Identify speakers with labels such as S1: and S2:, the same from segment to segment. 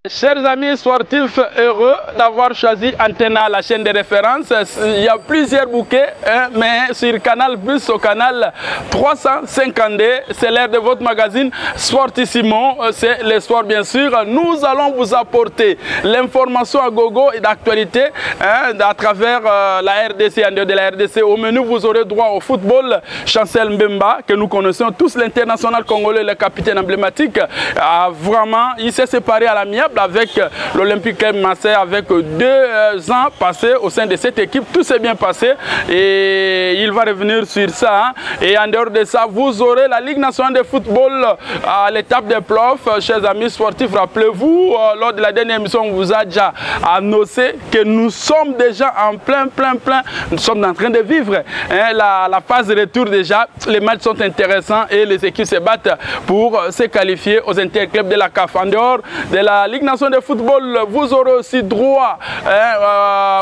S1: Chers amis sportifs, heureux d'avoir choisi Antena, la chaîne de référence. Il y a plusieurs bouquets, mais sur Canal Plus, au canal 352, c'est l'heure de votre magazine Sportissimo. C'est le sport, bien sûr. Nous allons vous apporter l'information à gogo et d'actualité à travers la RDC. En dehors de la RDC, au menu, vous aurez droit au football. Chancel Mbemba, que nous connaissons tous, l'international congolais, le capitaine emblématique, vraiment, il s'est séparé à l'amiable avec l'Olympique Club Marseille, avec 2 ans passés au sein de cette équipe. Tout s'est bien passé et il va revenir sur ça. Et en dehors de ça, vous aurez la Ligue nationale de football à l'étape des playoffs. Chers amis sportifs, rappelez-vous, lors de la dernière émission, on vous a déjà annoncé que nous sommes déjà en plein. Nous sommes en train de vivre la phase de retour déjà. Les matchs sont intéressants et les équipes se battent pour se qualifier aux interclubs de la CAF. En dehors de la Ligue nationale de football, vous aurez aussi droit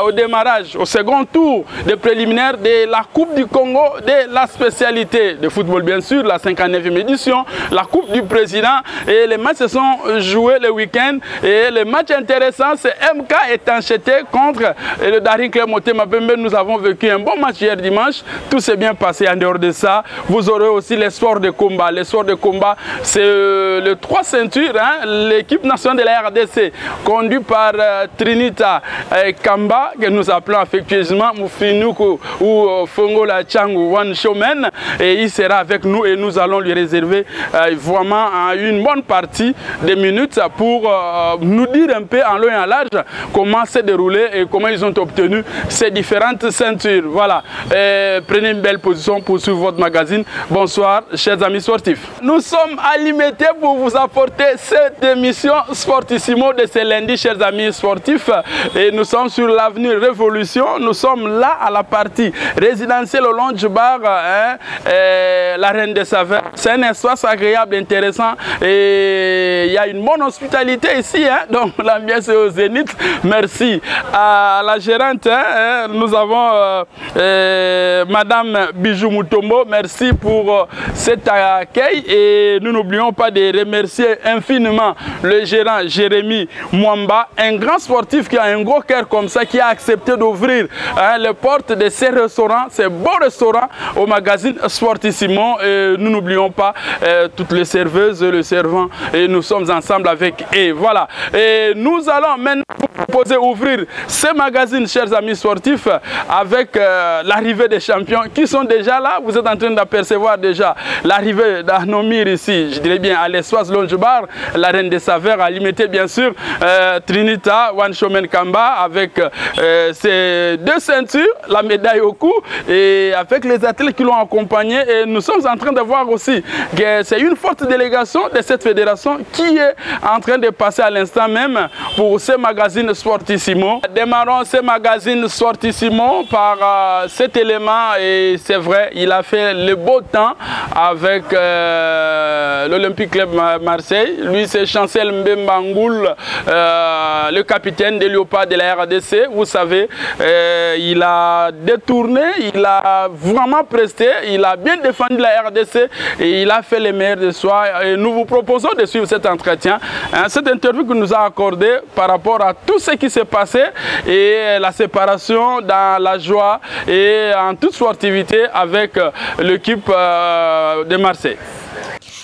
S1: au démarrage, au second tour des préliminaires de la Coupe du Congo, de la spécialité de football, bien sûr, la 59e édition, la Coupe du Président. Et les matchs se sont joués le week-end. Et le match intéressant, c'est MK Étanchété contre le Daring Club Motema Pembe. Nous avons vécu un bon match hier dimanche. Tout s'est bien passé. En dehors de ça, vous aurez aussi les sports de combat. Les sports de combat, c'est le 3 ceintures, l'équipe nationale de la RDC, conduit par Trinita Kamba, que nous appelons affectueusement Moufinuku ou Fongola Changu One Showman. Et il sera avec nous et nous allons lui réserver vraiment une bonne partie des minutes pour nous dire un peu en long et en large comment s'est déroulé et comment ils ont obtenu ces différentes ceintures. Voilà. Prenez une belle position pour suivre votre magazine. Bonsoir, chers amis sportifs. Nous sommes à l'imité pour vous apporter cette émission Sportissimo de ce lundi, chers amis sportifs. Et nous sommes sur l'avenue Révolution. Nous sommes là à la partie résidentielle au long du bar, la Reine des Saveurs. C'est un espace agréable, intéressant. Et il y a une bonne hospitalité ici. Donc l'ambiance est au zénith. Merci à la gérante. Nous avons Madame Bijou Mutombo. Merci pour cet accueil. Et nous n'oublions pas de remercier infiniment le gérant Jérémy Mwamba, un grand sportif qui a un gros cœur comme ça, qui a accepté d'ouvrir les portes de ces restaurants, ces beaux restaurants au magazine Sportissimo. Et nous n'oublions pas toutes les serveuses, le servant, et nous sommes ensemble avec eux. Voilà. Et nous allons maintenant vous proposer d'ouvrir ce magazine, chers amis sportifs, avec l'arrivée des champions qui sont déjà là. Vous êtes en train d'apercevoir déjà l'arrivée d'Anomir ici, je dirais bien à l'espace Longe Bar, la Reine des Saveurs, à l'imiter bien sûr Trinita One Showman Kamba avec ses 2 ceintures, la médaille au cou, et avec les athlètes qui l'ont accompagné. Et nous sommes en train de voir aussi que c'est une forte délégation de cette fédération qui est en train de passer à l'instant même pour ce magazine Sportissimo. Démarrons ce magazine Sportissimo par cet élément, et c'est vrai, il a fait le beau temps avec l'Olympique Club Marseille. Lui, c'est Chancel Mbemba Ngoul, le capitaine des Léopards de la RDC. Vous savez, il a détourné, il a vraiment presté, il a bien défendu la RDC et il a fait le meilleur de soi. Et nous vous proposons de suivre cet entretien, cette interview qu'il nous a accordée par rapport à tout ce qui s'est passé et la séparation dans la joie et en toute sportivité avec l'équipe de Marseille.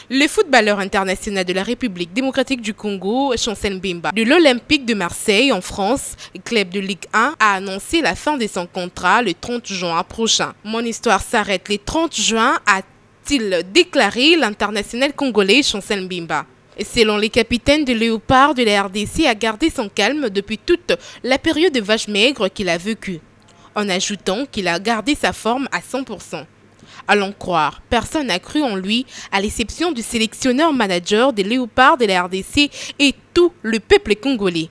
S2: Le footballeur international de la République démocratique du Congo, Chancel Mbemba, de l'Olympique de Marseille en France, club de Ligue 1, a annoncé la fin de son contrat le 30 juin prochain. Mon histoire s'arrête le 30 juin, a-t-il déclaré l'international congolais Chancel Mbemba. Selon les capitaines de Léopard de la RDC, a gardé son calme depuis toute la période de vache maigre qu'il a vécue, en ajoutant qu'il a gardé sa forme à 100%. Allons croire, personne n'a cru en lui, à l'exception du sélectionneur-manager des Léopards de la RDC et tout le peuple congolais.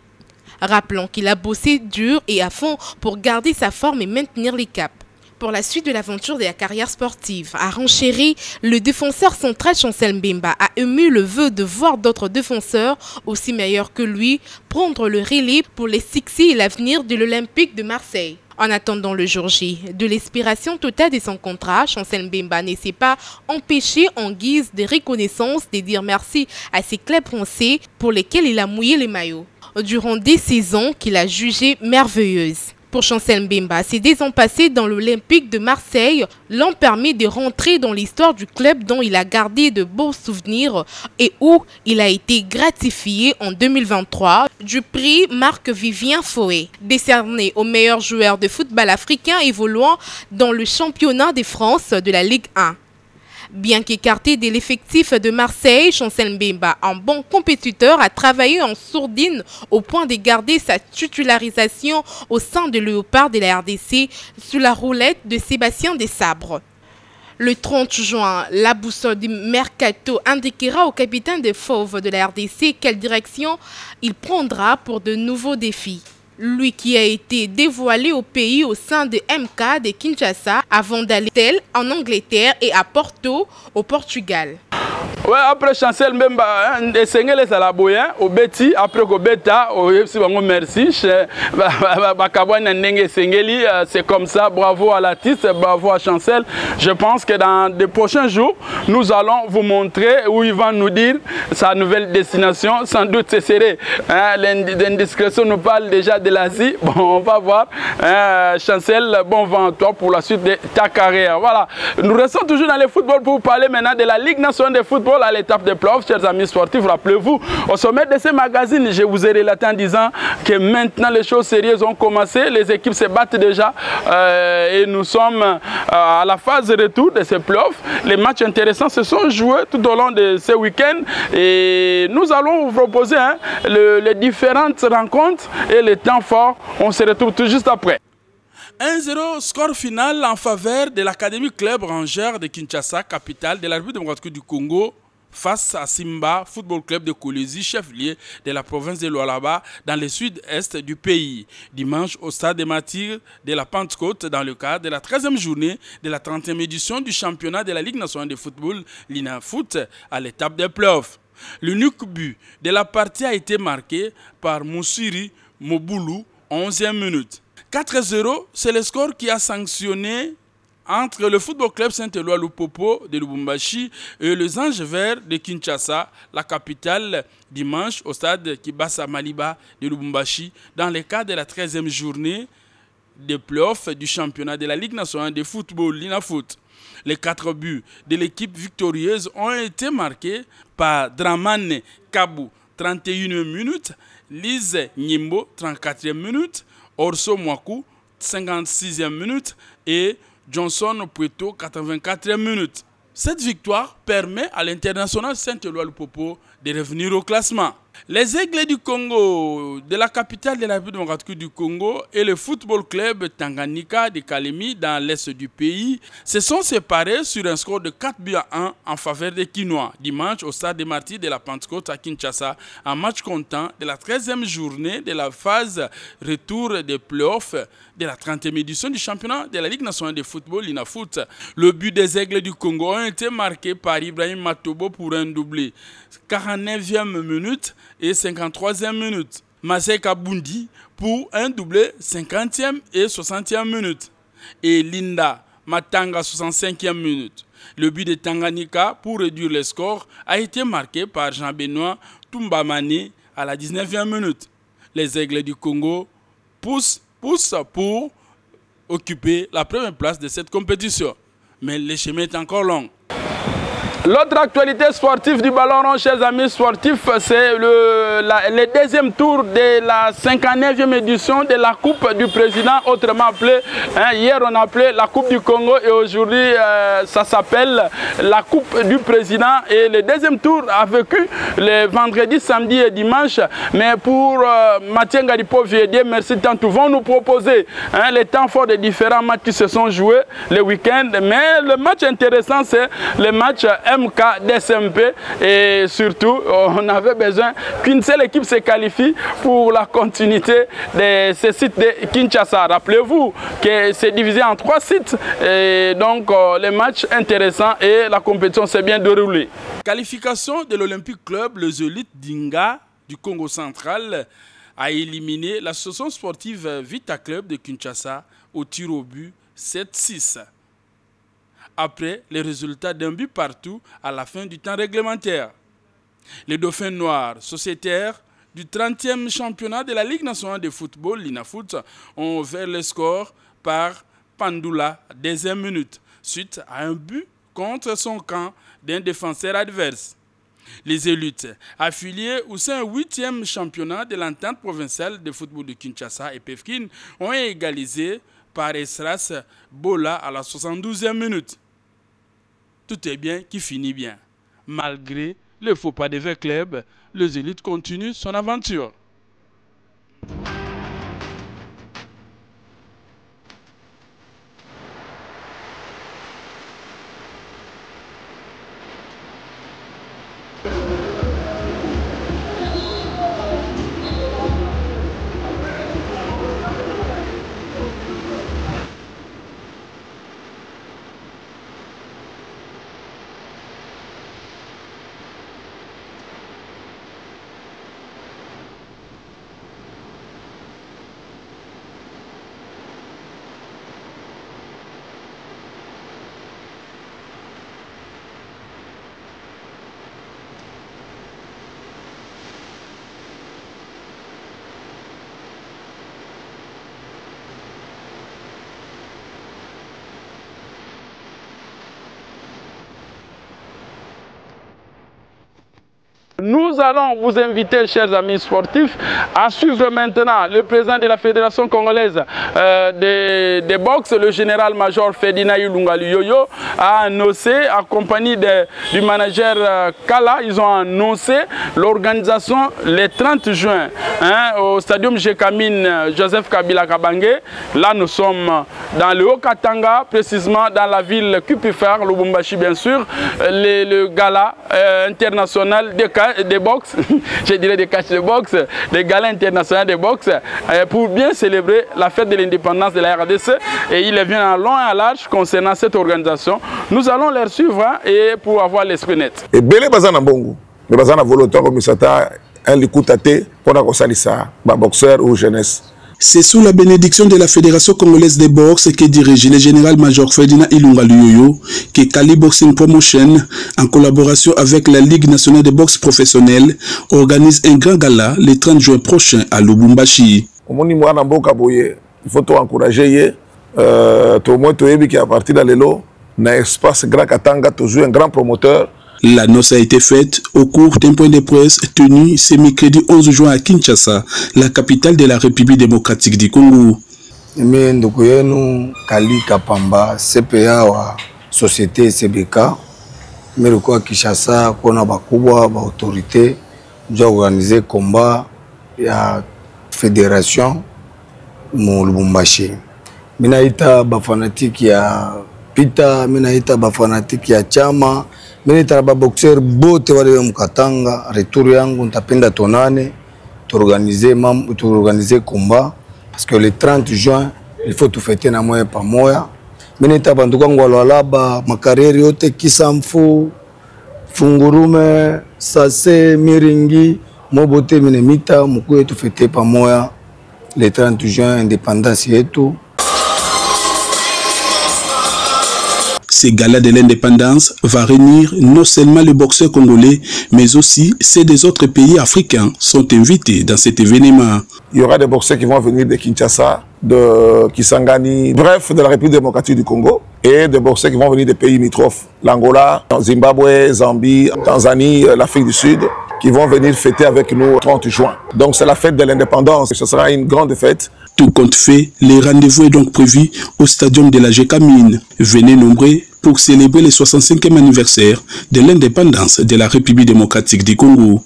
S2: Rappelons qu'il a bossé dur et à fond pour garder sa forme et maintenir les caps. Pour la suite de l'aventure de la carrière sportive, à renchérir, le défenseur central Chancel Mbemba a ému le vœu de voir d'autres défenseurs aussi meilleurs que lui prendre le relais pour les succès et l'avenir de l'Olympique de Marseille. En attendant le jour J de l'expiration totale de son contrat, Chancel Mbemba ne s'est pas empêché en guise de reconnaissance de dire merci à ses clubs français pour lesquels il a mouillé les maillots. durant des saisons qu'il a jugées merveilleuses. Pour Chancel Mbemba, ses 10 ans passés dans l'Olympique de Marseille l'ont permis de rentrer dans l'histoire du club dont il a gardé de beaux souvenirs et où il a été gratifié en 2023 du prix Marc-Vivien Foé, décerné au meilleur joueur de football africain évoluant dans le championnat de France de la Ligue 1. Bien qu'écarté de l'effectif de Marseille, Chancel Mbemba, un bon compétiteur, a travaillé en sourdine au point de garder sa titularisation au sein de Léopard de la RDC sous la roulette de Sébastien Desabre. Le 30 juin, la boussole du Mercato indiquera au capitaine des Fauves de la RDC quelle direction il prendra pour de nouveaux défis. Lui qui a été dévoilé au pays au sein de MK de Kinshasa avant d'aller en Angleterre et à Porto au Portugal.
S1: Ouais, après Chancel Mbemba, Sengele Salaboyen, au Betty, après au Beta, au merci. C'est comme ça, bravo à l'artiste, bravo à Chancel. Je pense que dans les prochains jours, nous allons vous montrer où il va nous dire sa nouvelle destination. Sans doute, ce serait l'indiscrétion nous parle déjà de l'Asie. Bon, on va voir. Chancel, bon vent à toi pour la suite de ta carrière. Voilà, nous restons toujours dans le football pour vous parler maintenant de la Ligue nationale de football à l'étape des playoffs, chers amis sportifs. Rappelez-vous, au sommet de ce magazine, je vous ai relaté en disant que maintenant les choses sérieuses ont commencé, les équipes se battent déjà et nous sommes à la phase de retour de ces playoffs. Les matchs intéressants se sont joués tout au long de ce week-end et nous allons vous proposer les différentes rencontres et les temps forts. On se retrouve tout juste après. 1-0, score final en faveur de l'Académie Club Rangers de Kinshasa, capitale de la République démocratique du Congo, face à Simba Football Club de Kolwezi, chef-lieu de la province de Lualaba, dans le sud-est du pays. Dimanche, au stade des Martyrs de la Pentecôte, dans le cadre de la 13e journée de la 30e édition du championnat de la Ligue nationale de football, l'INAFoot, à l'étape des playoffs. L'unique but de la partie a été marqué par Moussiri Moboulou, 11e minute. 4-0, c'est le score qui a sanctionné entre le Football Club Saint-Éloi Lupopo de Lubumbashi et les Anges Verts de Kinshasa, la capitale, dimanche au stade Kibasa Maliba de Lubumbashi, dans le cadre de la 13e journée des playoffs du championnat de la Ligue nationale de football, l'INAFoot. Les 4 buts de l'équipe victorieuse ont été marqués par Dramane Kabou, 31e minute, Lise Nyimbo, 34e minute, Orso Mwaku, 56e minute et Johnson Pueto, 84e minute. Cette victoire permet à l'international Saint-Éloi Lupopo de revenir au classement. Les Aigles du Congo, de la capitale de la République démocratique du Congo, et le football club Tanganyika de Kalemi dans l'est du pays se sont séparés sur un score de 4-1 en faveur des Kinois, dimanche au stade des Martyrs de la Pentecôte à Kinshasa, un match comptant de la 13e journée de la phase retour des playoffs de la 30e édition du championnat de la Ligue nationale de football, l'INAFoot. Le but des Aigles du Congo a été marqué par Ibrahim Matobo pour un doublé, 49e minute et 53e minute. Masek Kabundi pour un doublé 50e et 60e minute. Et Linda Matanga 65e minute. Le but de Tanganyika pour réduire le score a été marqué par Jean-Benoît Tumbamane à la 19e minute. Les Aigles du Congo poussent pour occuper la première place de cette compétition. Mais le chemin est encore long. L'autre actualité sportive du ballon rond, chers amis sportifs, c'est le deuxième tour de la 59e édition de la Coupe du Président, autrement appelée, hier on appelait la Coupe du Congo et aujourd'hui ça s'appelle la Coupe du Président. Et le deuxième tour a vécu le vendredi, samedi et dimanche. Mais pour Mathieu Ngaripo Viedier, merci tant, vont nous proposer les temps forts des différents matchs qui se sont joués le week-end. Mais le match intéressant, c'est le match MK DSMP et surtout on avait besoin qu'une seule équipe se qualifie pour la continuité de ce site de Kinshasa. Rappelez-vous que c'est divisé en 3 sites et donc les matchs intéressants et la compétition s'est bien déroulée. Qualification de l'Olympique Club, le Zolite Dinga du Congo central a éliminé l'association sportive Vita Club de Kinshasa au tir au but 7-6. Après les résultats d'un but partout à la fin du temps réglementaire. Les Dauphins noirs sociétaires du 30e championnat de la Ligue nationale de football, l'INAFoot, ont ouvert le score par Pandoula, deuxième minute, suite à un but contre son camp d'un défenseur adverse. Les élites affiliées au sein 8e championnat de l'entente provinciale de football de Kinshasa et Pefkin ont égalisé par Esras Bola à la 72e minute. Tout est bien qui finit bien. Malgré le faux pas des deux clubs, les élites continuent son aventure. Nous allons vous inviter, chers amis sportifs, à suivre maintenant le président de la Fédération congolaise de boxe, le général-major Ferdinand Ilunga Luyoyo, a annoncé, accompagné du manager Kala, ils ont annoncé l'organisation le 30 juin au stadium Jekamine Joseph Kabila Kabange. Là, nous sommes dans le Haut-Katanga, précisément dans la ville Kupifar, Lubumbashi bien sûr, le gala international de boxe, je dirais des catchs de boxe, des galas internationaux de boxe, pour bien célébrer la fête de l'indépendance de la RDC. Et il vient en long et en large concernant cette organisation. Nous allons les suivre et pour avoir l'esprit net. Et Bélé Bazana Bongo, mais Bazana volontaire comme ça, un likutate pour la ça, boxeur ou jeunesse.
S3: C'est sous la bénédiction de la Fédération congolaise de boxe que dirige le général-major Ferdinand Ilunga Luyoyo que Kali Boxing Promotion, en collaboration avec la Ligue nationale de boxe professionnelle, organise un grand gala le 30 juin prochain à Lubumbashi.
S4: Il faut encourager tout le monde qui est parti dans les lots, dans l'espace Grand Katanga, toujours un grand promoteur.
S3: L'annonce a été faite au cours d'un point de presse tenu ce mercredi 11 juin à Kinshasa, la capitale de la République démocratique du Congo.
S5: Kali Kapamba, CPA wa société CBK, mais le quoi Kinshasa, qu'on a bakubwa, ba autorité, j'ai organisé combat ya fédération mu Lubumbashi. Minaita ba fanatique ya Pita, minaita ba fanatique ya Chama. Mimi taraba boxer bote wale mkatanga retour yangu ntapenda tonane organiser combat parce que le 30 juin il faut tout fêter na moya pa moya. Mimi tabanduka ngwalo alaba makarriere yote Kisamfu Fungurume Sase Miringi Mobote minemita mukuye tout fêter pa moya le 30 juin indépendance yetu.
S3: Ce gala de l'indépendance va réunir non seulement les boxeurs congolais, mais aussi ceux des autres pays africains sont invités dans cet événement.
S4: Il y aura des boxeurs qui vont venir de Kinshasa, de Kisangani, bref, de la République démocratique du Congo, et des boxeurs qui vont venir des pays limitrophes, l'Angola, Zimbabwe, Zambie, Tanzanie, l'Afrique du Sud, qui vont venir fêter avec nous le 30 juin. Donc c'est la fête de l'indépendance, ce sera une grande fête.
S3: Tout compte fait, les rendez-vous est donc prévu au stadium de la Jekamine. Venez nombreux pour célébrer le 65e anniversaire de l'indépendance de la République démocratique du Congo.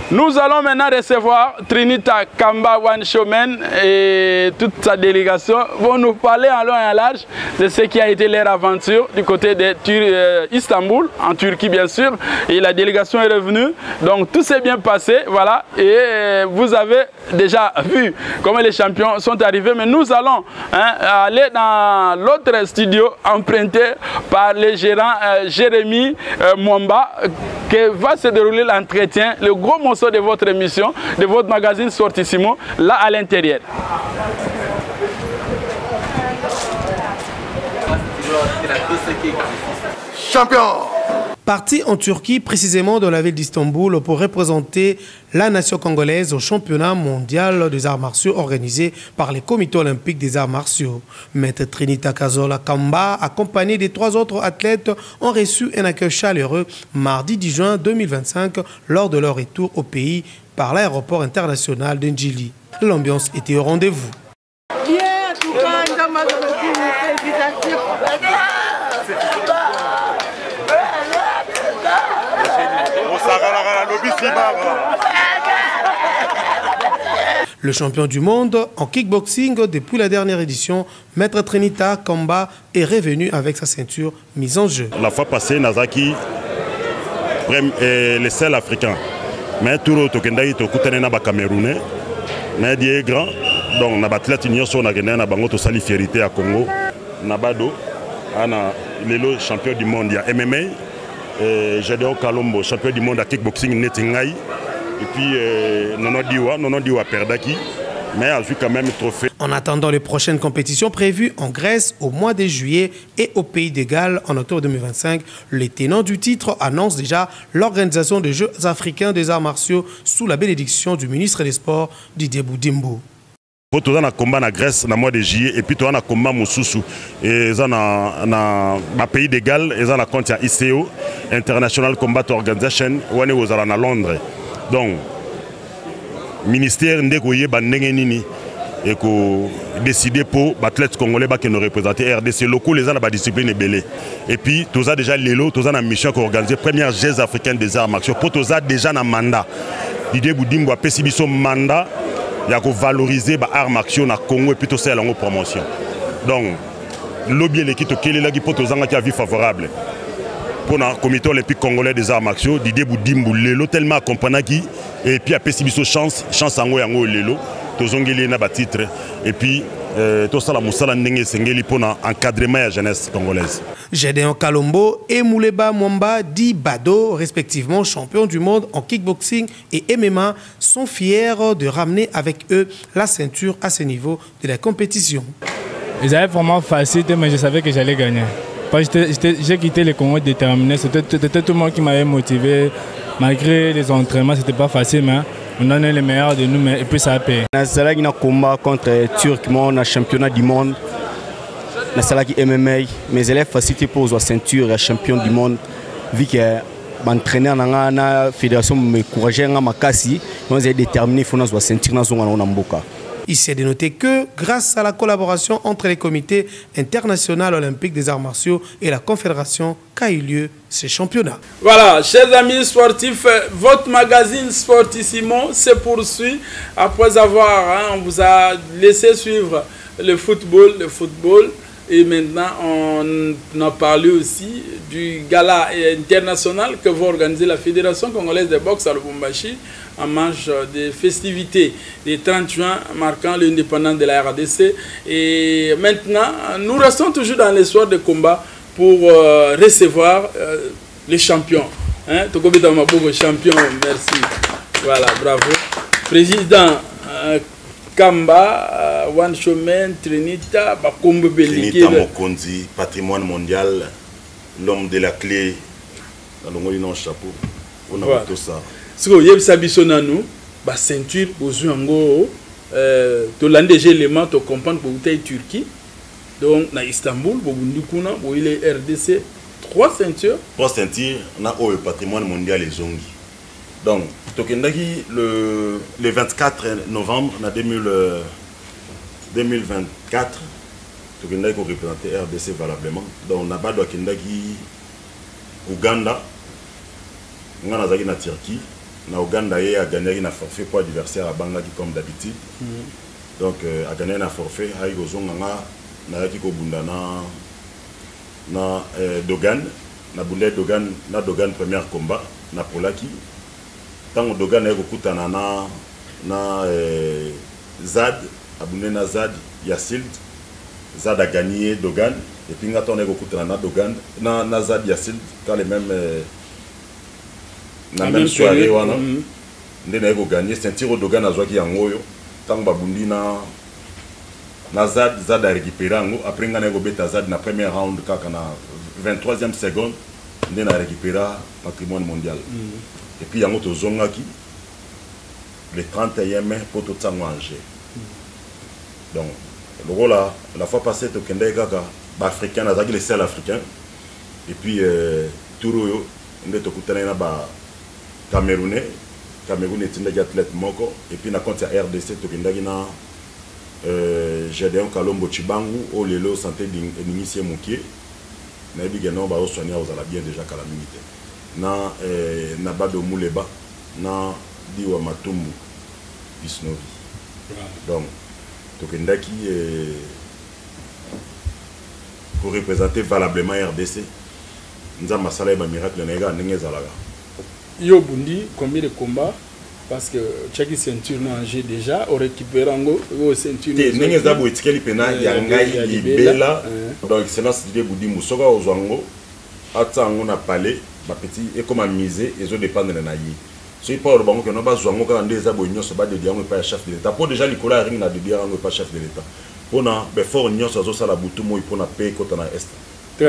S1: Nous allons maintenant recevoir Trinita Kamba Wanshomen et toute sa délégation vont nous parler en long et en large de ce qui a été leur aventure du côté de Istanbul, en Turquie bien sûr. Et la délégation est revenue, donc tout s'est bien passé, voilà. Et vous avez déjà vu comment les champions sont arrivés, mais nous allons aller dans l'autre studio emprunté par le gérant Jérémy Mwamba, que va se dérouler l'entretien, le gros morceau de votre émission, de votre magazine Sortissimo, là à l'intérieur.
S4: Champion!
S6: Parti en Turquie, précisément dans la ville d'Istanbul, pour représenter la nation congolaise au championnat mondial des arts martiaux organisé par les comités olympiques des arts martiaux. Maître Trinita Kazola Kamba, accompagné des 3 autres athlètes, ont reçu un accueil chaleureux mardi 10 juin 2025 lors de leur retour au pays par l'aéroport international d'Ndjili. L'ambiance était au rendez-vous. Le champion du monde en kickboxing depuis la dernière édition, Maître Trinita Kamba, est revenu avec sa ceinture mise en jeu.
S7: La fois passée, Nazaki est le seul africain. Mais tout le Tokendai Tokutane na Camerounais, mais il est grand. Donc, na batlet nyonso na gagné na bango to sali fierté à Congo. Nabado, ana lelo champion du monde ya MMA. Gédéon Kalombo, champion du monde à kickboxing Netingai. Et puis Nono Diwa Perdaki. Mais a vu quand même trophée.
S6: En attendant les prochaines compétitions prévues en Grèce au mois de juillet et au Pays de Galles en octobre 2025, les tenants du titre annoncent déjà l'organisation des Jeux africains des arts martiaux sous la bénédiction du ministre des Sports Didier Boudimbo.
S7: Pour tout ça, combat en Grèce dans le mois de juillet et puis tout ça, combat Moussoussou. Et ça, dans le Pays de Galles, et ça, compte ICO, International Combat Organization, où on est à Londres. Donc, le ministère Ndekoye Bandengenini et qu'on décidé pour l'athlète congolais qui nous représente RDC locaux, les gens de la discipline est belée. Et puis, tout ça déjà l'élo, tout ça la mission qu'on organise, première Jeux africaine des arts martiaux. Pour tout ça déjà dans mandat. L'idée Boudimbo a pécibi son mandat. Il y a valoriser les arts martiaux dans le Congo et puis tout ça en promotion. Donc, lobby l'équipe qui est là qui peut avoir un avis favorable. Pour le comité olympique congolais des arts martiaux, Didier Boudimbo, l'élo tellement accompagné qui et puis a pécibi son chance en haut l'élo, tout ça na titre et puis tout ça la moussala ndenge sengeli pour l'encadrement de la jeunesse congolaise.
S6: Gédéon Kalombo et Mouleba Mwamba dit Bado, respectivement champions du monde en kickboxing et MMA, sont fiers de ramener avec eux la ceinture à ce niveau de la compétition.
S8: Ils avaient vraiment facile, mais je savais que j'allais gagner. J'ai quitté le Congo déterminé, c'était tout le monde qui m'avait motivé. Malgré les entraînements, c'était pas facile, mais on en est les meilleurs de nous, et puis ça a payé.
S9: J'ai un combat contre Turc, mon championnat du monde. J'ai MMA, mes élèves facilité pour la ceinture et champion du monde. Vu que l'entraîneur dans la fédération m'encourageait à Makassi, on est déterminé pour la ceinture dans Mboka.
S6: Il s'est dénoté que, grâce à la collaboration entre les comités internationaux olympiques des arts martiaux et la confédération, qu'a eu lieu ces championnats.
S1: Voilà, chers amis sportifs, votre magazine Sportissimo se poursuit après avoir, on vous a laissé suivre le football. Et maintenant, on a parlé aussi du gala international que va organiser la Fédération congolaise de boxe à Lubumbashi en marge des festivités des 30 juin marquant l'indépendance de la RDC. Et maintenant, nous restons toujours dans l'histoire de combat pour recevoir les champions. Tokobita Maboko, champion, merci. Voilà, bravo. Président Kamba, One Showman, Trinita, Bakombe Beliki.
S7: Trinita Mokonzi, patrimoine mondial, l'homme de la clé, dans le monde chapeau. On a tout ça.
S1: Si vous avez sabiso nanou, ba ceinture bozu ngo, to l'andégé élément to comprendre pour vous Turquie. Donc na Istanbul, pour vous kuna, pour il est RDC, 3 ceintures.
S7: 3 ceintures, on a au patrimoine mondial les zongi. Donc, Tokendaki, le 24 novembre 2024, Tokendaki représenté RDC valablement. Donc, on a pas de Kendaki, Ouganda, on a na Turquie, na Ouganda et a gagné un forfait pour adversaire à Bangladesh comme d'habitude. Donc, a gagné un forfait, a eu na Bunda na Dogan, na Bunda Dogan, na Dogan premier combat, na Polaki. Tant que Dogan est na Zad, abonné na Zad, Yassild, Zad a gagné Dogan, et puis on est na Dogan, na Zad Yassild, quand les mêmes la même soirée, on a gagné, c'est un tir au Dogan à Zouaki Angoyo, tant que Babundi na Zad a récupéré, après on a Zad na premier round, quand on a 23e seconde, on a récupéré le patrimoine mondial. Et puis il y a un autre zone qui le 31 mai pour tout ça manger. Donc, le rôle là, la fois passée, tu as des africains, les seuls africains. Et puis, tout le monde, Camerounais. Cameroun est un athlète moko. Et puis, on a compté à RDC, tu as Gédéon Kalombo Chibangu, au Lelo Santé d'Initié Moukier. On a dit que nous avons soigné aux Alabiens déjà qu'à la minute. Na Bado Mouleba, na Diwa Matumbu, Bisnovi. Donc, Tokendaki pour représenter valablement RDC. Nous avons un miracle nega Nengezalaga.
S1: Yo Bundi, combien de combats? Parce que chaque ceinture n'a angé déjà, on récupère en gros ceinture.
S7: Nengezabo et Tikeli Pena, Yangai, Libela, donc excellence de Boudi Moussoga aux Zango, Atango a parlé, ma petite, et comme à miser, et ils dépendent de Nayi. Si pas au banc que nous avons Zango quand des abonnés se battent de dire on n'est pas chef de l'État. Pour déjà Nicolas Ring n'a de dire on n'est pas chef de l'État. Pour na, ben fort Nyon sur ça la boutou moi pour na payer quand on a est.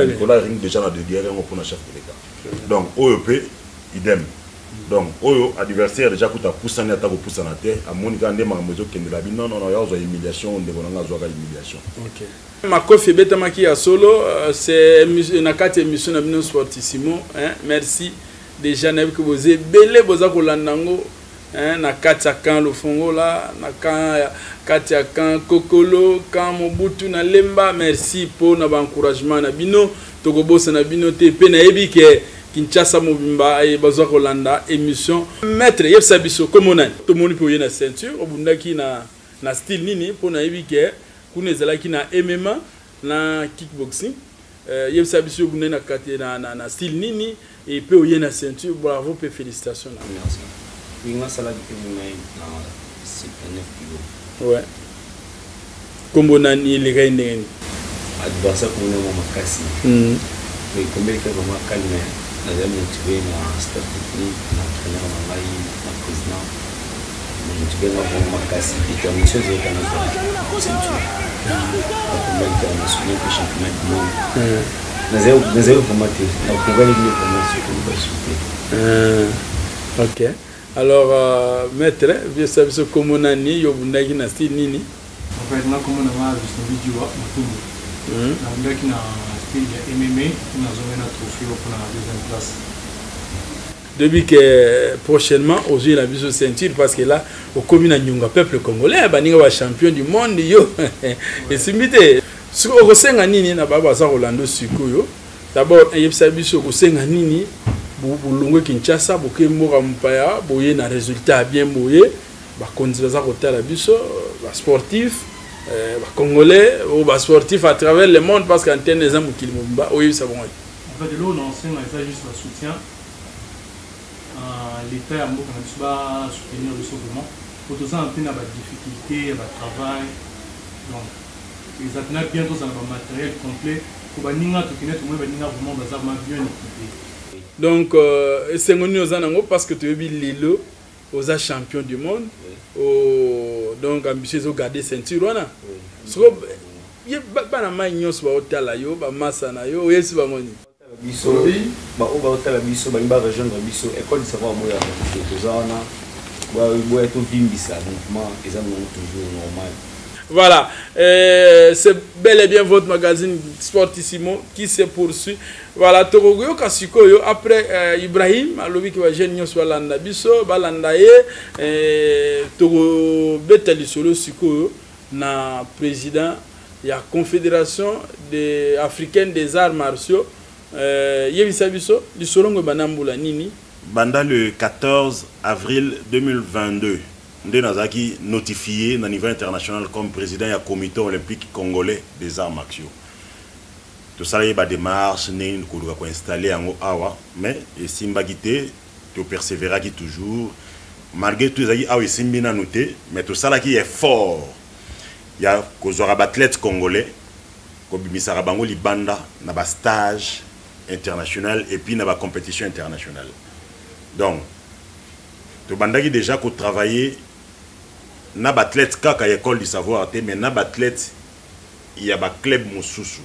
S7: Nicolas Ring déjà n'a de dire on pour na chef de l'État. Donc OEP idem. Donc Oyo adversaire déjà coûte à pousser en attaque ou pousser en terre. À mon niveau ma maison qui ne la vie non il y a humiliation on devrait en avoir humiliation.
S1: Ok. Makofi Betamaki à solo c'est une carte émission na bino sportissimo hein merci déjà n'avez que vous avez belé boza kolandango hein na kati kan le fongo là na kati kan kokolo kan mobutu na lemba merci pour na encouragement na bino tokobosa na bino te pe na yebi ke Kinshasa mobimba et boza kolanda émission maître yebsa biso komona to moni po yena ceinture obundaki na style nini pour na yebi ke kuna ezalaki na MMA na kickboxing yebsa biso bunda na kati na style nini et puis il y a une ceinture, bravo et félicitations.
S10: Merci. Oui, moi, ça l'a dit que vous m'avez 59 kilos.
S1: Ouais. Comme on a dit, les gars, ils
S10: adversaire pour nous, on m'a cassé. Oui, combien de fois on m'a calmé. Nous avons motivé le staff technique, l'entraîneur, le président. Nous avons motivé le cassé. Et puis, la mission, c'est notre ceinture. Combien de fois on a soulevé le championnat du monde. Nous avons formaté.
S1: Ok. Alors, maître, vous savez ce que vous avez dit, vous avez dit que style nini?
S8: En fait, là, comme on a vu ce vidéo, on a vu style MMA, on a un trophée pour la deuxième place.
S1: Depuis que prochainement, aujourd'hui, la vision ceinture, parce que là, au commune Nyunga, peuple congolais, il y a champion du monde, et c'est mité. Si on a nini na baba za Rolando Sikoyo d'abord yebisa biso ko senga nini bulungu Kinshasa bokemboka mpaya boye na résultat bien boye ba konzela za kotala biso ba sportif ba congolais ou ba sportif à travers le monde parce qu'antenne des amu kilimba oyebisa bon.
S8: En fait de l'eau l'ancien ça juste le soutien l'état ambo quand tu vas soutenir le souvent pour tout ça antenne ba difficulté ba travail donc ils attendent bientôt dans le matériel complet pour baninga tout kinete moi baninga vraiment bazama bien équipé.
S1: Donc c'est ngoni ozanango parce que tu es lilo aux champions du monde donc ambitieux de garder ceinture wana. So ye bana manyos ba hôtel yo ba massa na yo yesi ba ngoni.
S10: Biso ba o ba hôtel biso ba imba rejoindre biso école de savoir moi ya tozana ba to vimbisa mouvement exactement toujours normal.
S1: Voilà, c'est bel et bien votre magazine Sportissimo qui se poursuit. Voilà, Togoyo Kasikoyo, après Ibrahim, alobi qui va gêner sur Landa Biso, Balandaye, Togo Betali Solo Sikoyo, na président de la Confédération africaine des arts martiaux. Yevisa Biso, du Solongo Banamboula Nini.
S7: Banda le 14 avril 2022. Nous avons notifié au niveau international comme président du comité olympique congolais des arts martiaux. Tout ça, il y a des démarches, nous avons installé en Awa, mais si nous avons persévéré toujours, malgré tout, il y a des noté, mais tout ça qui est fort. Il y a des athlètes congolais, comme Misarabango Libanda, dans des stages internationaux et puis dans des compétitions internationales. Donc, tout le monde a déjà travaillé. Na athlète kaka école du savoir mais na athlète il y a ba club mosusu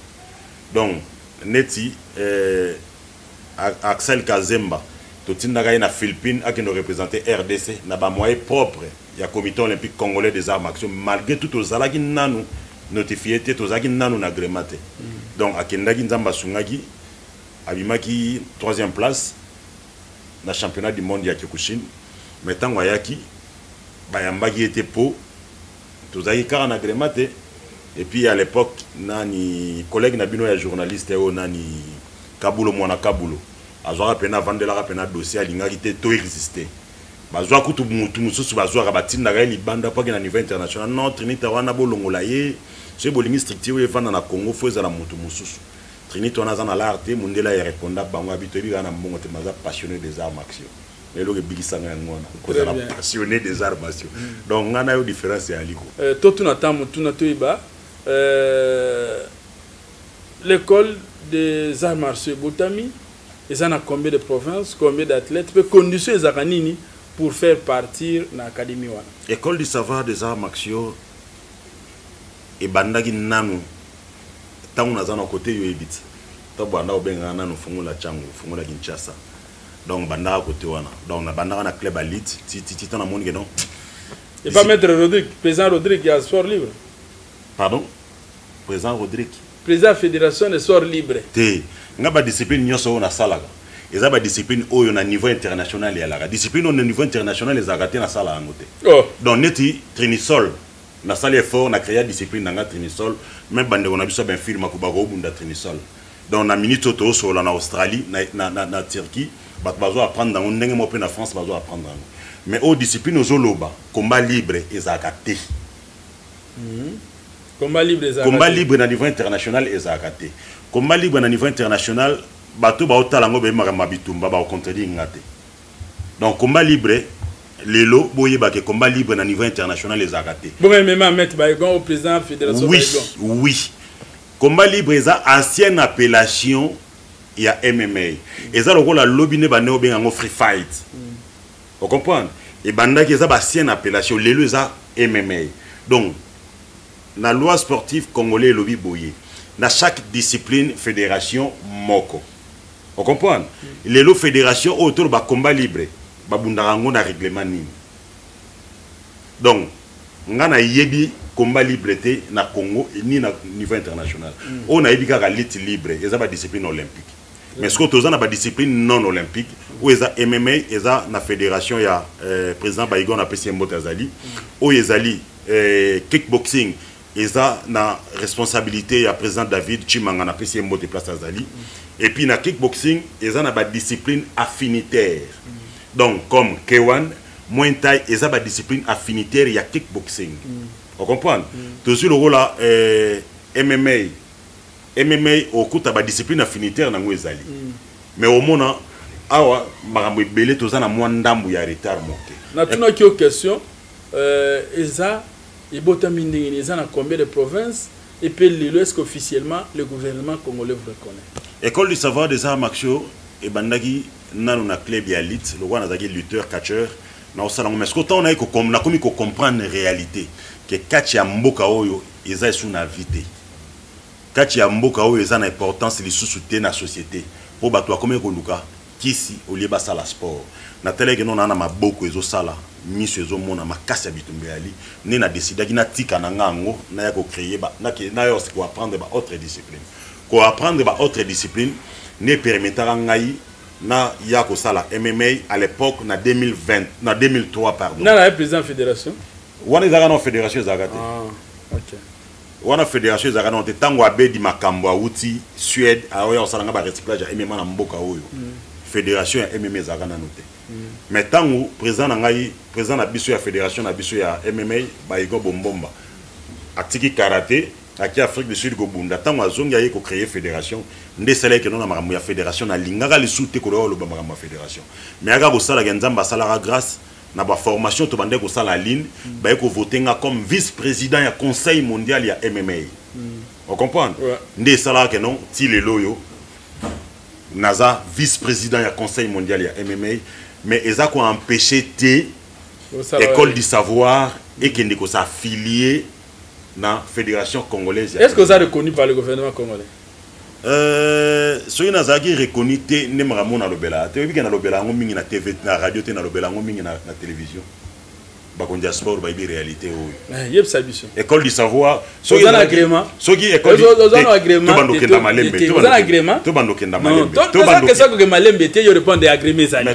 S7: donc neti Axel Kazemba totindaka na Philippines qui nous représentait RDC na ba moyen propre ya comité olympique congolais des arts martiaux malgré tout ozalaki nanu notifié te tozaki nanu na grématé donc akendaki nzamba sungaki abimaki 3e place na championnat du monde ya Kyokushin mais tango ayaki bayambaki était po tozaki kara na grématé et puis à l'époque nani collègue na bino ya journaliste o nani Kabulo mwana Kabulo azwaka pena vandelaka pena dossier alingaki te to exister bazwa kutu mutu mususu bazwa batindaka libanda pake na niveau international non Trinité wana bolongola ye c'est bolingi structure evana na Congo fo ezala mutu mususu Trinité wana za na l'art mundela ya répondre bango habitué na mbongo te maza passionné des arts martiaux mais lo ke bikisanga ngona ko za passionné des arts martiaux donc ngana yo différence ya liko
S1: to tuna tamu tuna toiba l'école des arts martiaux Botami, ils en ont combien de provinces, combien d'athlètes, peu conditions les aranini pour faire partir dans l'académie.
S7: École du savoir des arts martiaux et bandagi nanu tant on a un côté yo ebit to banda obenga nanu fungula changu fungula Kinshasa donc banda côté wana donc na banda na club elite ti tana monde non
S1: et pas maître Rodrigue président Rodrigue qui a sport libre
S7: pardon président Rodrigue
S1: président de la fédération de sport libre.
S7: Nga ba discipline nyoso na salaga. Eza ba discipline oyo na niveau international ya la. Discipline na niveau international les agate na sala ngote.
S1: Oh.
S7: Donc neti Trinisol na sala effort na créer discipline nga Trinisol même bande on a biso ben film ko ba go bunda Trinisol. Donc na minute to so la na Australie na Turquie bat bazo apprendre dans ndenge mo pe na France bazo apprendre. Mais au discipline ozoloba combat libre ezagate.
S1: Combat libre
S7: na niveau international ezakate. Combat libre na niveau international bato ba otalango be makamba bitumba ba contredire ngate. Donc combat libre lelo boye ba ke combat libre na niveau international ezakate.
S1: Bon même mettre Baïgon au président fédération
S7: Baïgon. Oui. Combat libre eza ancienne appellation ya MMA. Eza lokola lobine ba neo benga free fight. Vous comprenez? Et banda eza ba ancienne appellation lelo eza MMA. Donc la loi sportive congolais lobby boye na chaque discipline fédération moko. Vous comprenez? Les lots fédération autour ba combat libre ba bundarango na règlement nini. Donc ngana yebi combat libre te na Congo ni na niveau international. On a yebi ka lutte libre eza ba discipline olympique. Mais ce que tu as na ba discipline non olympique ou eza MMA eza na fédération ya président Baïgon na PC Mbotazali ou ezali kickboxing eza na responsabilité ya président David Chimanga na PC Mbote place Azali et puis na kickboxing eza na ba discipline affinitaire donc comme K1 Muay Thai eza ba discipline affinitaire ya kickboxing vous comprenez toujours le rôle MMA au kuta ba discipline affinitaire na ngwezali mais au mona awa makambo ebele toza na mwa ndambu ya retard moke
S1: na tuna ki question eza et Botami ils en a combien de provinces et puis est-ce qu'officiellement le gouvernement congolais vous reconnaît.
S7: École du savoir des arts martiaux et bandagi nanu na club ya elite le roi nazaki lutteur catcheur na osalango mais ce qu'on a comme na komi ko comprendre la réalité que catch ya mboka oyo eza sous na vité catch ya mboka oyo eza na importance li sous-souté na société po bato akomi ko luka kisi olieba sala sport na tele que non na maboko ezo sala miso ezo mona makasi bitumbe ali ne na décider na tika na ngango na ya ko créer ba na yo ko apprendre ba autre discipline ko apprendre ba autre discipline ne permettra ngai na ya ko sala MMA à l'époque na 2020 na 2003 pardon
S1: na la président fédération
S7: wana zaka na fédération zaka te
S1: OK
S7: wana fédération zaka na te tango abedi makambo auti Suède ayo osala nga ba recyclage ya MMA na mboka oyo fédération ya MMA zaka na noté mais tango président ngai président na biso ya fédération na biso ya MMA Baïgon Bombomba atiki karaté aki Afrique du Sud go bunda tango azongi aye ko créer fédération nde sala ke nona makambo ya fédération na lingaka li soute ko lo ba makambo ya fédération mais aga ko sala genzamba sala grâce na ba formation to bande ko sala ligne ba ko voter nga comme vice-président ya conseil mondial ya MMA on comprend nde sala ke non ti le loyo naza vice-président ya conseil mondial ya MMA mais eza ko empêcher té école du savoir et qui ne s'affilier na fédération congolaise.
S1: Est-ce que ça est reconnu par le gouvernement congolais?
S7: soki nazalaki reconnu te nde makambo nalobela te oyebiki nalobela yango mingi na tv na radio te nalobela yango mingi na télévision bakonzi ya sport bayebi réalité oyo
S1: yebisa biso
S7: école du savoir
S1: soki agrément
S7: soki école tobandokenda malembe tobandokenda malembe
S1: tozakesa koke malembe te yo répondre agrément ezali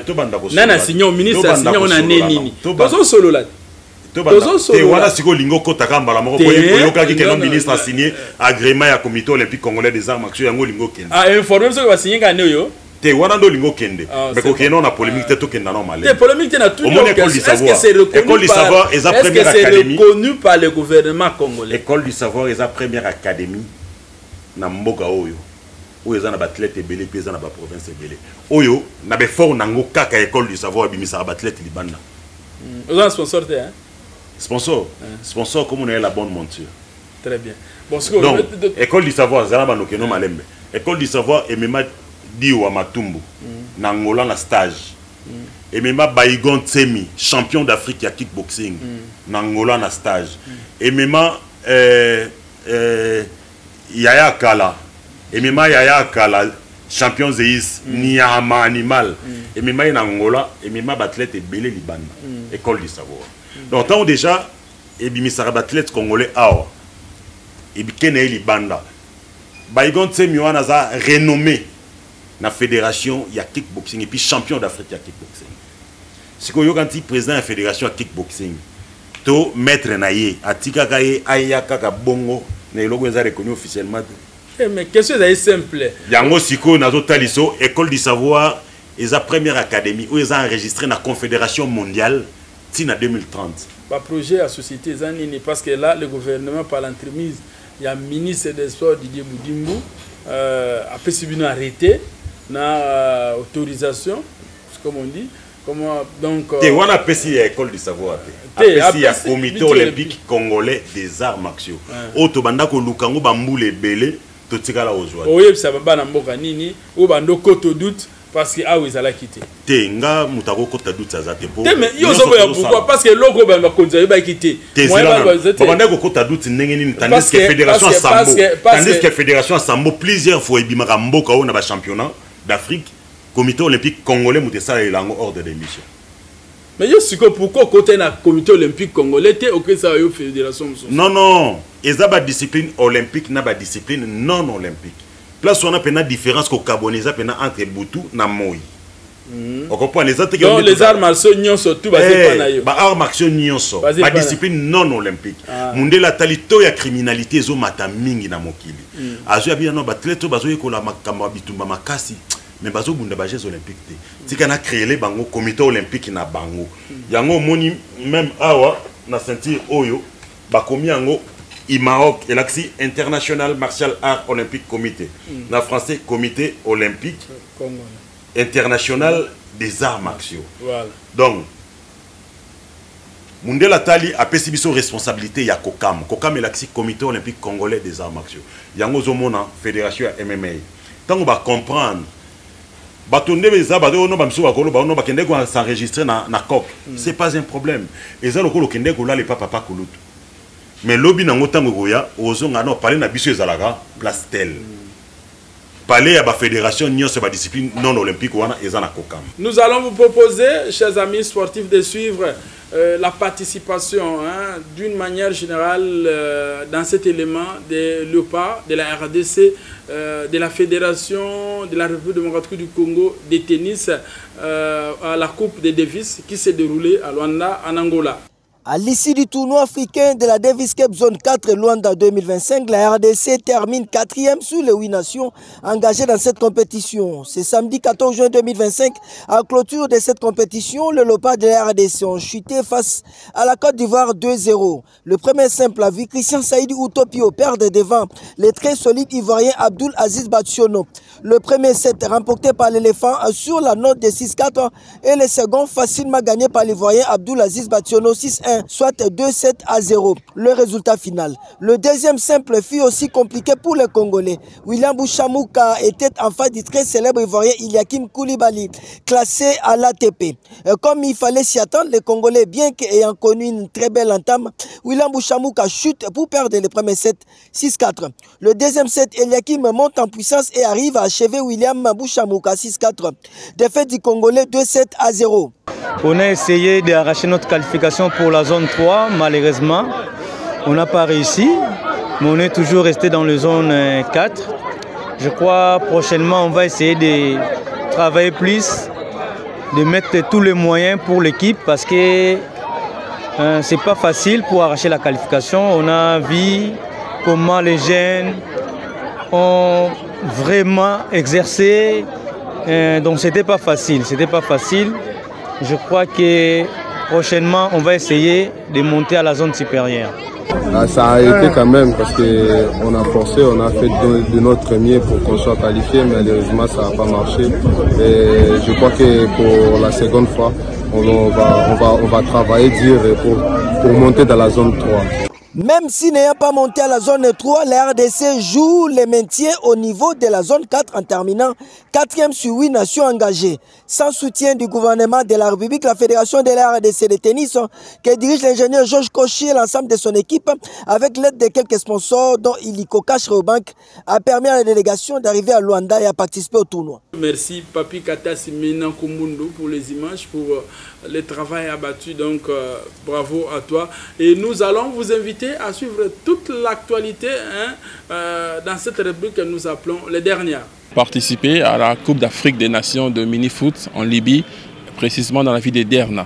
S1: nana signon ministre signon na ne nini tozosolola
S7: te wana sikoyo olingi okotaka mbala moko oyokaki keno ministre asigné agrément ya comité olympique congolais des arts martiaux yango olingi okende
S1: informe soki basigné nga ne oyo
S7: te wana ndo olingi okende mais kokende na polémique te tokenda na malembe
S1: te polémique te na tout
S7: école du savoir est la première académie
S1: reconnue par le gouvernement congolais
S7: école du savoir est la première académie na mboka oyo oyo eza na baathlète ebele mpe eza na baprovince ebele oyo na befort nango kaka école du savoir ebimisaka baathlète libanda
S1: oza na sponsor te
S7: sponsor comme on a la bonne monture
S1: très bien
S7: donc école du savoir ezala banokeno malembe école du savoir emema diwa matumbu na Angola na stage emema Baigon Tsemi champion d'Afrique ya kickboxing na Angola na stage emema Yaya Kala champion Zeis Niama animal emema na Angola emema bathlète ebele libanda école du savoir donc tant déjà ebimisaka bathlète congolais awa ebikene libanda Baigon Tsemi wana za renommé na fédération ya kickboxing et puis champion d'Afrique ya kickboxing. Si ko yokanti président de la fédération ya kickboxing to maître na ye atika kaye aya kaka bongo na eloko eza reconnu officiellement.
S1: Mais question est simple.
S7: Yango siko nazo taliso école du savoir est la première académie où ils ont enregistré na confédération mondiale tina 2030.
S1: Ba projet à société zanini parce que là le gouvernement par l'entremise il y a ministre des sports Didier Boudimbu après c'est arrêté na autorisation comme on dit comment donc
S7: te wana pesi ya école du savoir te pesi ya comité olympique congolais des arts martiaux auto banda ko lukango bambule belé to tikala ozwa
S1: oye ça baba na mboka nini o bando koto doute parce que ah oui ça l'a quitté
S7: te nga mutako kota doute za te po
S1: mais yo zo ya pourquoi parce que logo ba konza ba quitté
S7: moi banda ko kota doute ndenge nini tandis que fédération sambo plusieurs fois ibimaka mboka o na ba championnat d'Afrique, comité olympique congolais moutessa et lango hors de l'émission.
S1: Mais yo siko pourquoi côté na comité olympique congolais té OK ça yo fédération
S7: non ezaba discipline olympique na ba discipline non olympique. Place on a pena différence ko carbonisa pena entre Butu na Moi. On comprend les autres
S1: donc les arts martiaux nyonso tout basé pa na yo.
S7: Ba arts martiaux nyonso ba discipline non olympique. Mundela talito ya criminalité zo mata mingi na mokili. Azo ya no batleto bazo yekola makamba bitumba makasi. Mais bazo bunda ba Jeux olympiques te. Tika na créer les bango comité olympique na bango. Yango moni même awa na ceinture oyo ba komi yango IMAOC Elaxi International Martial Art Olympique Comité. Na français comité olympique international des arts martiaux.
S1: Voilà.
S7: Donc Mundela Tali a pesi biso responsabilité ya Kokam. Kokam Elaxi comité olympique congolais des arts martiaux. Yango zomona fédération ya MMA. Tant on va comprendre batonde beza bato no bamso bakolo ba no bakende ko s'enregistrer na COC. C'est pas un problème. Eza lokolo kende ko la le papa kulutu. Mais lobby nango tango goya ozonga no parler na biso ezalaka place tel. Parler à la fédération nyonso ba discipline non olympique wana eza na Kokam.
S1: Nous allons vous proposer chers amis sportifs de suivre la participation d'une manière générale dans cet élément de l'OPA, de la RDC, de la Fédération de la République démocratique du Congo de tennis à la Coupe de Davis qui s'est déroulée à Luanda, en Angola.
S11: À l'issue du tournoi africain de la Davis Cup Zone 4 Luanda 2025, la RDC termine 4e sur les 8 nations engagées dans cette compétition. Ce samedi 14 juin 2025, à clôture de cette compétition, le Lopa de la RDC ont chuté face à la Côte d'Ivoire 2-0. Le premier simple a vu Christian Saïdi Utopio perdre devant les très solides Ivoiriens Abdul Aziz Batsiono. Le premier set remporté par l'éléphant sur la note de 6-4 et le second facilement gagné par l'Ivoirien Abdul Aziz Batsiono 6-1. Guinéens, soit 2-7-0. Le résultat final. Le deuxième simple fut aussi compliqué pour les Congolais. William Bouchamouka était en face du très célèbre Ivoirien Iliakim Koulibaly, classé à l'ATP. Comme il fallait s'y attendre, les Congolais, bien qu'ayant connu une très belle entame, William Bouchamouka chute pour perdre le premier set 6-4. Le deuxième set, Iliakim monte en puissance et arrive à achever William Bouchamouka 6-4. Défaite du Congolais 2-7-0.
S12: On a essayé d'arracher notre qualification pour la zone 3, malheureusement. On n'a pas réussi, mais on est toujours resté dans la zone 4. Je crois prochainement on va essayer de travailler plus, de mettre tous les moyens pour l'équipe parce que c'est pas facile pour arracher la qualification. On a vu comment les jeunes ont vraiment exercé, donc c'était pas facile. Je crois que prochainement on va essayer de monter à la zone supérieure.
S13: Ça a été quand même parce qu'on a forcé, on a fait de notre mieux pour qu'on soit qualifié, mais malheureusement ça n'a pas marché. Et je crois que pour la seconde fois, on va travailler dur pour monter dans la zone 3.
S11: Même s'il n'ayant pas monté à la zone 3, la RDC joue le maintien au niveau de la zone 4 en terminant 4e sur 8 nations engagées. Sans soutien du gouvernement de la République, la fédération de la RDC de tennis, que dirige l'ingénieur Georges Cauchy et l'ensemble de son équipe, avec l'aide de quelques sponsors dont Illico Cash Bank, a permis à la délégation d'arriver à Luanda et à participer au tournoi.
S1: Merci Papi Katasi Mena Kumundo pour les images, pour le travail abattu. Donc bravo à toi. Et nous allons vous inviter à suivre toute l'actualité dans cette rubrique que nous appelons les dernières.
S14: Participer à la Coupe d'Afrique des Nations de mini-foot en Libye, précisément dans la ville de Derna.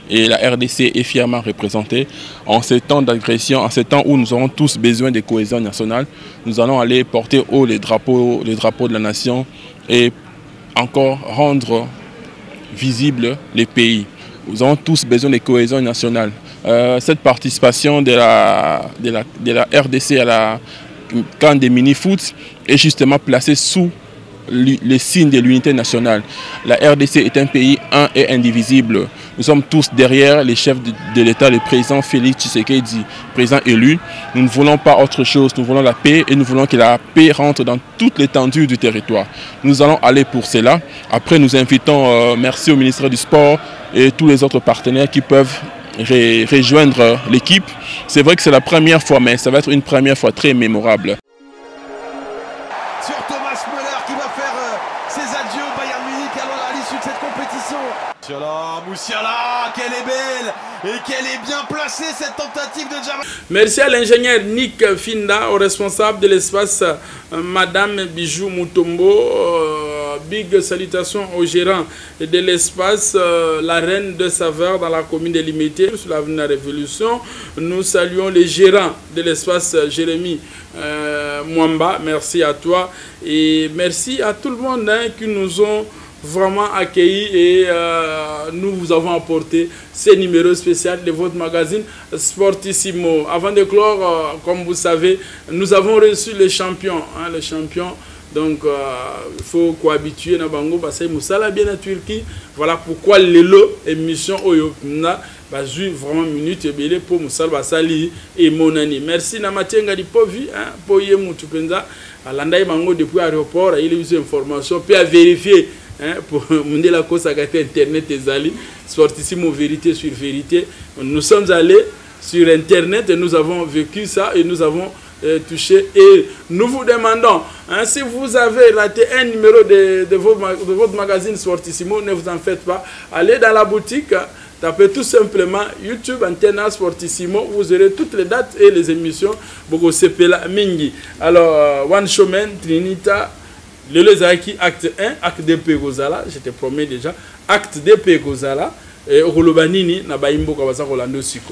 S14: Et la RDC est fièrement représentée. En ces temps d'agression, en ces temps où nous aurons tous besoin de cohésion nationale, nous allons aller porter haut les drapeaux de la nation et encore rendre visibles les pays. Nous avons tous besoin de cohésion nationale. Cette participation de la RDC à la CAN des mini-foot est justement placée sous les signes de l'unité nationale. La RDC est un pays un et indivisible. Nous sommes tous derrière les chefs de l'État, le président Félix Tshisekedi, président élu. Nous ne voulons pas autre chose, nous voulons la paix et nous voulons que la paix rentre dans toute l'étendue du territoire. Nous allons aller pour cela. Après, nous invitons, merci au ministère du Sport et tous les autres partenaires qui peuvent rejoindre l'équipe. C'est vrai que c'est la première fois, mais ça va être une première fois très mémorable.
S15: Sur Thomas Müller qui va faire ses adieux au Bayern Munich à l'issue de cette compétition. Moussiala, qu'elle est belle et qu'elle est bien placée cette tentative de Jamal.
S1: Merci à l'ingénieur Nick Finda, au responsable de l'espace Madame Bijou Mutombo. Big salutations au gérant de l'espace La Reine de Saveur dans la commune de Limité sur l'avenue de la Révolution. Nous saluons les gérants de l'espace Jérémy Mwamba. Merci à toi et merci à tout le monde qui nous ont vraiment accueillis et nous vous avons apporté ces numéros spéciaux de votre magazine Sportissimo. Avant de clore, comme vous savez, nous avons reçu les champions. Les champions. Donc, il faut cohabituer na bango parce que Moussala bien en Turquie. Voilà pourquoi les lots émission Oyopna va jouer vraiment minute et belé pour Moussala Basali et Monani. Merci na Matienga di Povi pour Yemu Tupenza. À l'Andaï Bango depuis l'aéroport, il a eu des informations puis à vérifier pour mener la cause à Internet et Zali. Sportissimo vérité sur vérité. Nous sommes allés sur Internet et nous avons vécu ça et nous avons touché et nous vous demandons si vous avez raté un numéro de votre magazine Sportissimo, ne vous en faites pas, allez dans la boutique, tapez tout simplement YouTube Antena Sportissimo, vous aurez toutes les dates et les émissions Bogo Sepela Mingi. Alors One Showman Trinita le Lezaki acte 1 acte 2 Pegozala, je te promets déjà acte 2 Pegozala.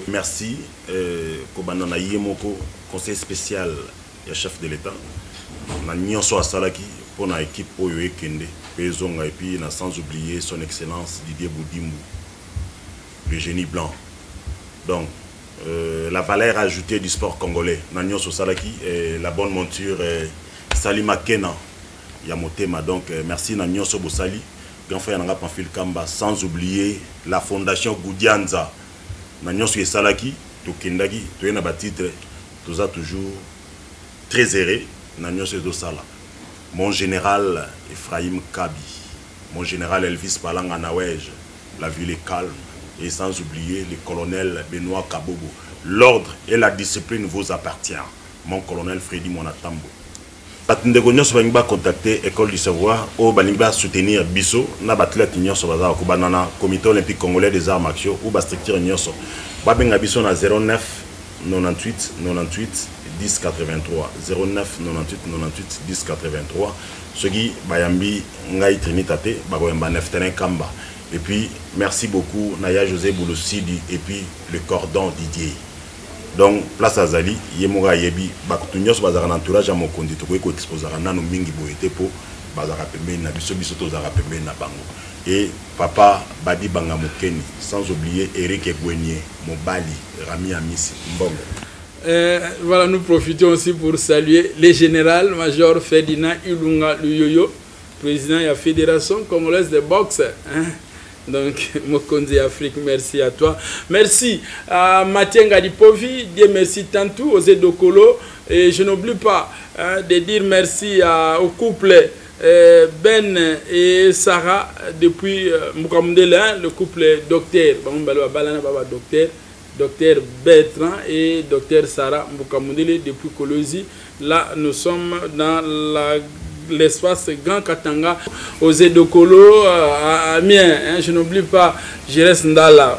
S7: Merci. Kobanana Yemoko, conseil spécial et chef de l'État. Nous sommes Salaki pour notre équipe Oyo Kende. Et puis, sans oublier son excellence Didier Boudimou, le génie blanc. Donc, la valeur ajoutée du sport congolais. Nous sommes Salaki et la bonne monture Salima Kena Yamotema. Donc, merci Nous sommes Sali. Grand frère Nanga Pamphile Kamba, sans oublier la fondation Goudianza na nyonso esalaki tokendaki toye na batitre toza toujours très erré na nyonso ezosala. Mon général Ephraim Kabi, mon général Elvis Palanga Nawej, la ville est calme, et sans oublier le colonel Benoît Kabobo. L'ordre et la discipline vous appartient. Mon colonel Freddy Monatambo. Batindeko nyonso bangiba contacter école du savoir ou bangiba soutenir biso na bathlète nyonso baza ko banana comité olympique congolais des arts martiaux ou ba structure nyonso. Babenga biso na 09 98 98 10 83 09 98 98 10 83 soki bayambi ngai trinitate bakoyamba Nefterin Kamba. Et puis merci beaucoup Naya José Boulosidi et puis le cordon Didier. Donc place à Zali yemoga yebi bakutu nyonso bazaka na entourage ya mokondi tokoki ko exposera nano mingi boyete po bazaka pembeni na biso biso tozaka pembeni na bango. Et papa Badi Banga Mokeni, sans oublier Eric Egwenier, Mobali, Rami Amisi, Mbongo.
S1: Voilà, nous profitons aussi pour saluer le général-major Ferdinand Ilunga Luyoyo, président de la Fédération congolaise de boxe. Donc, Mokonzi Afrique, merci à toi. Merci à Mathieu Ngadipovi, Dieu merci tantôt aux Edokolo. Et je n'oublie pas de dire merci au couple Ben et Sarah depuis Moukamdela, le couple docteur, docteur Bertrand et docteur Sarah Moukamdele depuis Kolosi. Là, nous sommes dans l'espace Grand Katanga, aux Edokolo, à Amiens, je n'oublie pas, Jérès Ndala,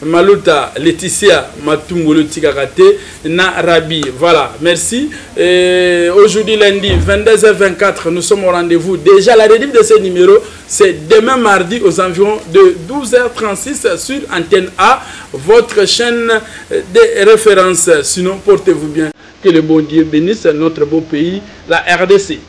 S1: Maluta, Laetitia, Matungolo Tikakate, Narabi. Voilà, merci. Aujourd'hui, lundi, 22h24, nous sommes au rendez-vous. Déjà, la rediff de ce numéro, c'est demain mardi aux environs de 12h36 sur Antenne A, votre chaîne de référence. Sinon, portez-vous bien. Que le bon Dieu bénisse notre beau pays, la RDC.